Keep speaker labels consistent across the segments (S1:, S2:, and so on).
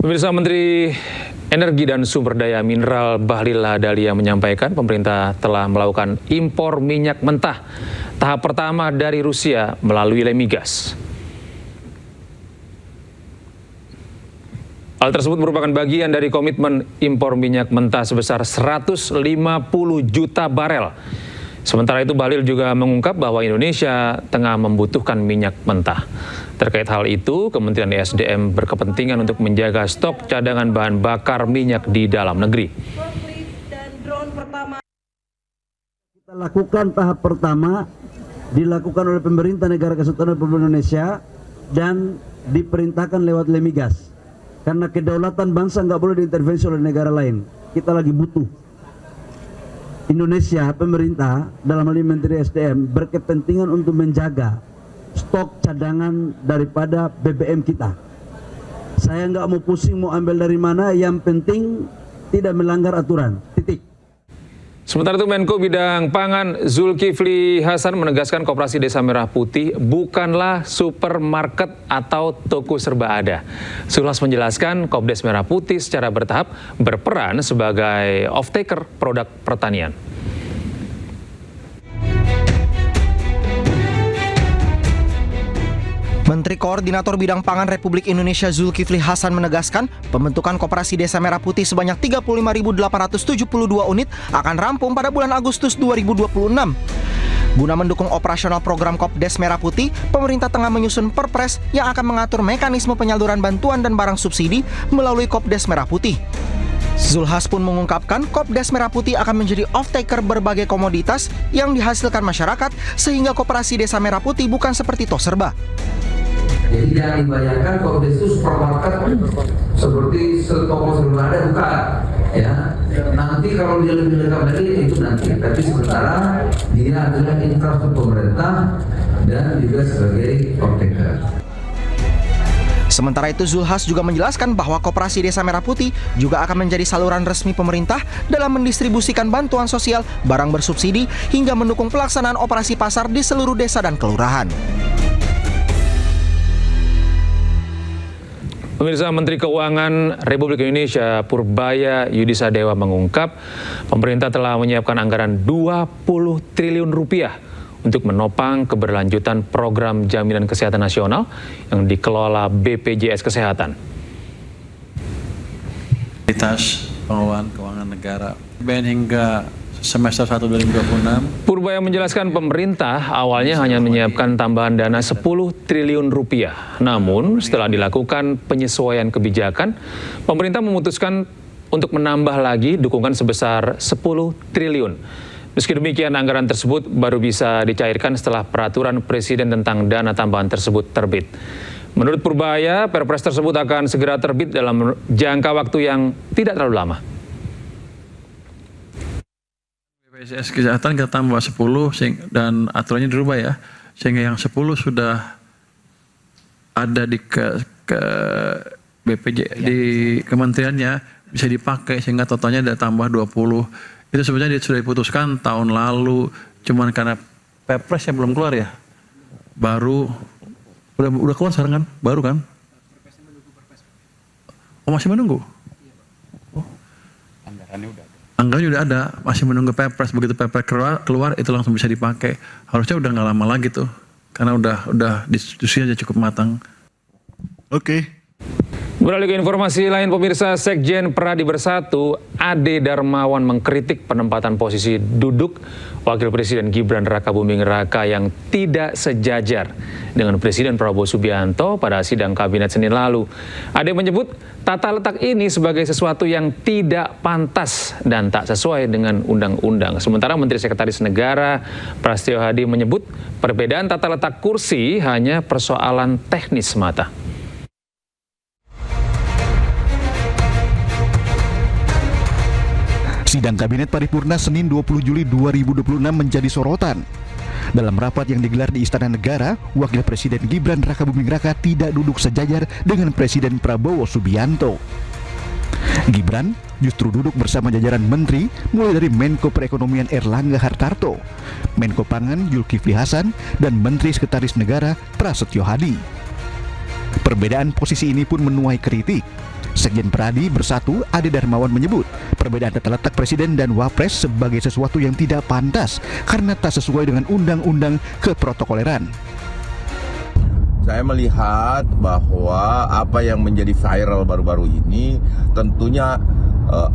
S1: Pemirsa, Menteri Energi dan Sumber Daya Mineral Bahlil Lahadalia menyampaikan pemerintah telah melakukan impor minyak mentah tahap pertama dari Rusia melalui Lemigas. Hal tersebut merupakan bagian dari komitmen impor minyak mentah sebesar 150 juta barel. Sementara itu, Bahlil juga mengungkap bahwa Indonesia tengah membutuhkan minyak mentah. Terkait hal itu, Kementerian ESDM berkepentingan untuk menjaga stok cadangan bahan bakar minyak di dalam negeri.
S2: Kita lakukan tahap pertama, dilakukan oleh pemerintah Negara Kesatuan Republik Indonesia dan diperintahkan lewat Lemigas. Karena kedaulatan bangsa nggak boleh diintervensi oleh negara lain. Kita lagi butuh. Indonesia, pemerintah, dalam hal ini Menteri SDM, berkepentingan untuk menjaga stok cadangan daripada BBM kita. Saya nggak mau pusing mau ambil dari mana, yang penting tidak melanggar aturan, titik.
S1: Sementara itu, Menko Bidang Pangan Zulkifli Hasan menegaskan Koperasi Desa Merah Putih bukanlah supermarket atau toko serba ada. Zulhas menjelaskan Kopdes Merah Putih secara bertahap berperan sebagai off-taker produk pertanian.
S3: Menteri Koordinator Bidang Pangan Republik Indonesia Zulkifli Hasan menegaskan pembentukan Koperasi Desa Merah Putih sebanyak 35.872 unit akan rampung pada bulan Agustus 2026. Guna mendukung operasional program Kopdes Merah Putih, pemerintah tengah menyusun Perpres yang akan mengatur mekanisme penyaluran bantuan dan barang subsidi melalui Kopdes Merah Putih. Zulhas pun mengungkapkan Kopdes Merah Putih akan menjadi off-taker berbagai komoditas yang dihasilkan masyarakat sehingga Koperasi Desa Merah Putih bukan seperti tos serba.
S4: Jadi jangan dibayangkan Kopdes itu supermarket seperti toko serba ada, bukan. Ya, nanti kalau dia lebih lengkap lagi itu nanti. Tapi sementara dia adalah infrastruktur pemerintah dan juga sebagai off-taker.
S3: Sementara itu, Zulhas juga menjelaskan bahwa Koperasi Desa Merah Putih juga akan menjadi saluran resmi pemerintah dalam mendistribusikan bantuan sosial, barang bersubsidi, hingga mendukung pelaksanaan operasi pasar di seluruh desa dan kelurahan.
S1: Pemirsa, Menteri Keuangan Republik Indonesia Purbaya Yudisadewa mengungkap pemerintah telah menyiapkan anggaran 20 triliun rupiah untuk menopang keberlanjutan program jaminan kesehatan nasional yang dikelola BPJS Kesehatan.
S5: Pengelolaan keuangan negara BN hingga semester 1 2026.
S1: Purbaya menjelaskan pemerintah awalnya hanya menyiapkan tambahan dana 10 triliun rupiah. Namun setelah dilakukan penyesuaian kebijakan, pemerintah memutuskan untuk menambah lagi dukungan sebesar 10 triliun. Meski demikian, anggaran tersebut baru bisa dicairkan setelah peraturan Presiden tentang dana tambahan tersebut terbit. Menurut Purbaya, Perpres tersebut akan segera terbit dalam jangka waktu yang tidak terlalu lama.
S5: BPJS Kesehatan kita tambah 10 dan aturannya dirubah ya, sehingga yang 10 sudah ada di BPJ di kementeriannya bisa dipakai sehingga totalnya ada tambah 20. Itu sebenarnya sudah diputuskan tahun lalu, cuman karena Perpres yang belum keluar ya. Baru udah keluar sekarang kan? Baru kan? Oh, masih menunggu. Oh. Anggarannya udah ada, masih menunggu Perpres. Begitu Perpres keluar itu langsung bisa dipakai. Harusnya udah nggak lama lagi tuh, karena udah diskusi aja cukup matang. Oke.
S1: Beralih ke informasi lain, pemirsa, Sekjen Pradi Bersatu Ade Darmawan mengkritik penempatan posisi duduk Wakil Presiden Gibran Rakabuming Raka yang tidak sejajar dengan Presiden Prabowo Subianto pada sidang Kabinet Senin lalu. Ade menyebut tata letak ini sebagai sesuatu yang tidak pantas dan tak sesuai dengan undang-undang. Sementara Menteri Sekretaris Negara Prasetyo Hadi menyebut perbedaan tata letak kursi hanya persoalan teknis semata.
S6: Sidang Kabinet Paripurna Senin 20 Juli 2026 menjadi sorotan. Dalam rapat yang digelar di Istana Negara, Wakil Presiden Gibran Rakabuming Raka tidak duduk sejajar dengan Presiden Prabowo Subianto. Gibran justru duduk bersama jajaran menteri mulai dari Menko Perekonomian Erlangga Hartarto, Menko Pangan Zulkifli Hasan, dan Menteri Sekretaris Negara Prasetyo Hadi. Perbedaan posisi ini pun menuai kritik. Sekjen Pradi Bersatu Ade Darmawan menyebut perbedaan tata letak Presiden dan Wapres sebagai sesuatu yang tidak pantas karena tak sesuai dengan undang-undang keprotokoleran.
S7: Saya melihat bahwa apa yang menjadi viral baru-baru ini tentunya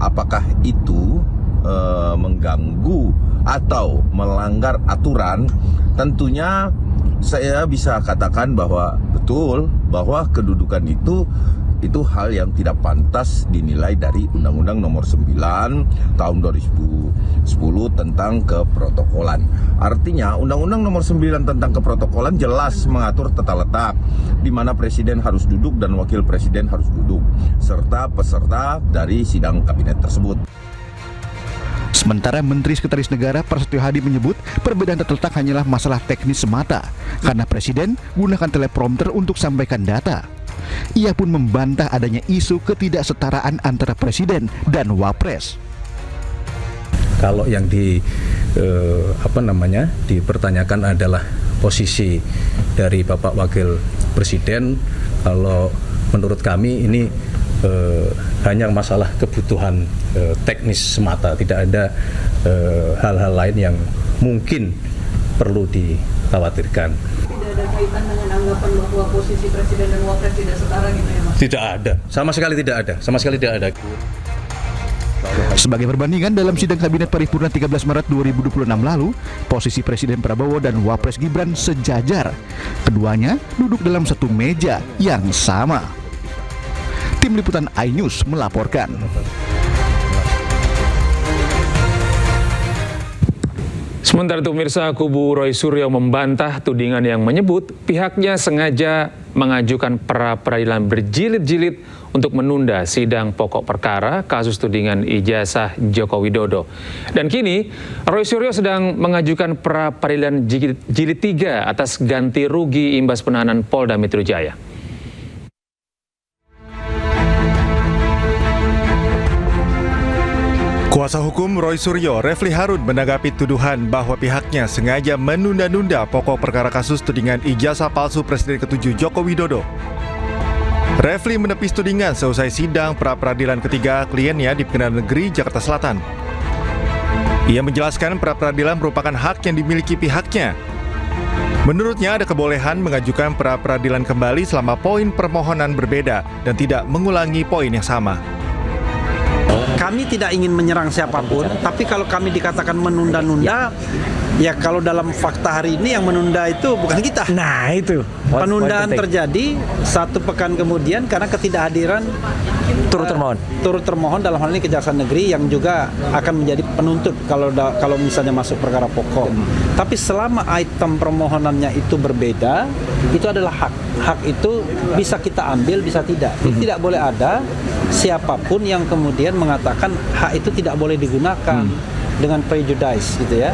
S7: apakah itu mengganggu atau melanggar aturan, tentunya saya bisa katakan bahwa betul bahwa kedudukan itu hal yang tidak pantas dinilai dari Undang-Undang Nomor 9 Tahun 2010 tentang keprotokolan. Artinya Undang-Undang Nomor 9 tentang keprotokolan jelas mengatur tata letak di mana Presiden harus duduk dan Wakil Presiden harus duduk serta peserta dari sidang kabinet tersebut.
S6: Sementara Menteri Sekretaris Negara Prasetyo Hadi menyebut perbedaan tata letak hanyalah masalah teknis semata karena Presiden gunakan teleprompter untuk sampaikan data. Ia pun membantah adanya isu ketidaksetaraan antara Presiden dan Wapres.
S8: Kalau yang dipertanyakan adalah posisi dari Bapak Wakil Presiden, kalau menurut kami ini hanya masalah kebutuhan teknis semata, tidak ada hal-hal lain yang mungkin perlu dikhawatirkan.
S9: Tidak ada kaitan dengan anggapan bahwa posisi Presiden dan Wapres tidak setara gitu ya Mas?
S8: Tidak ada, sama sekali tidak ada.
S6: Sebagai perbandingan dalam sidang Kabinet Paripurna 13 Maret 2026 lalu, posisi Presiden Prabowo dan Wapres Gibran sejajar. Keduanya duduk dalam satu meja yang sama. Tim Liputan iNews melaporkan.
S1: Sementara itu pemirsa, kubu Roy Suryo membantah tudingan yang menyebut pihaknya sengaja mengajukan pra-peradilan berjilid-jilid untuk menunda sidang pokok perkara kasus tudingan ijazah Joko Widodo. Dan kini Roy Suryo sedang mengajukan pra-peradilan jilid 3 atas ganti rugi imbas penahanan Polda Metro Jaya.
S10: Kuasa hukum Roy Suryo, Refli Harun, menanggapi tuduhan bahwa pihaknya sengaja menunda-nunda pokok perkara kasus tudingan ijazah palsu Presiden ke-7 Joko Widodo. Refli menepis tudingan seusai sidang pra-peradilan ketiga kliennya di Pengadilan Negeri Jakarta Selatan. Ia menjelaskan pra-peradilan merupakan hak yang dimiliki pihaknya. Menurutnya ada kebolehan mengajukan pra-peradilan kembali selama poin permohonan berbeda dan tidak mengulangi poin yang sama.
S11: Kami tidak ingin menyerang siapapun, tapi kalau kami dikatakan menunda-nunda, ya kalau dalam fakta hari ini yang menunda itu bukan kita. Nah itu. Penundaan terjadi 1 pekan kemudian karena ketidakhadiran turut termohon dalam hal ini Kejaksaan Negeri yang juga akan menjadi penuntut kalau misalnya masuk perkara pokok. Tapi selama item permohonannya itu berbeda, itu adalah hak. Hak itu bisa kita ambil, bisa tidak. Tidak boleh ada siapapun yang kemudian mengatakan hak itu tidak boleh digunakan dengan prejudice gitu ya.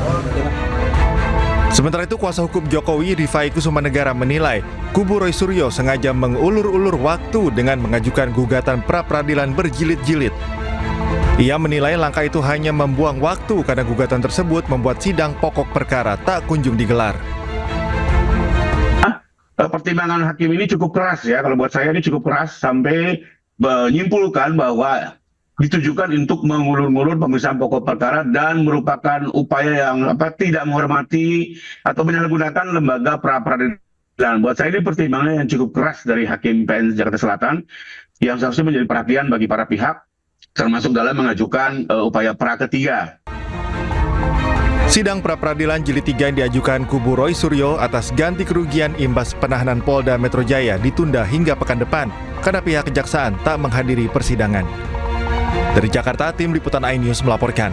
S10: Sementara itu, kuasa hukum Jokowi Rifai Kusumanegara menilai kubu Roy Suryo sengaja mengulur-ulur waktu dengan mengajukan gugatan pra-peradilan berjilid-jilid. Ia menilai langkah itu hanya membuang waktu karena gugatan tersebut membuat sidang pokok perkara tak kunjung digelar.
S12: Pertimbangan hakim ini cukup keras ya, kalau buat saya ini cukup keras sampai menyimpulkan bahwa ditujukan untuk mengulur-ngulur pemeriksaan pokok perkara dan merupakan upaya yang tidak menghormati atau menyalahgunakan lembaga pra-peradilan. Buat saya ini pertimbangan yang cukup keras dari Hakim PN Jakarta Selatan yang seharusnya menjadi perhatian bagi para pihak, termasuk dalam mengajukan upaya pra ketiga.
S10: Sidang pra-peradilan jilid 3 yang diajukan kubu Roy Suryo atas ganti kerugian imbas penahanan Polda Metro Jaya ditunda hingga pekan depan karena pihak kejaksaan tak menghadiri persidangan. Dari Jakarta, tim Liputan iNews melaporkan.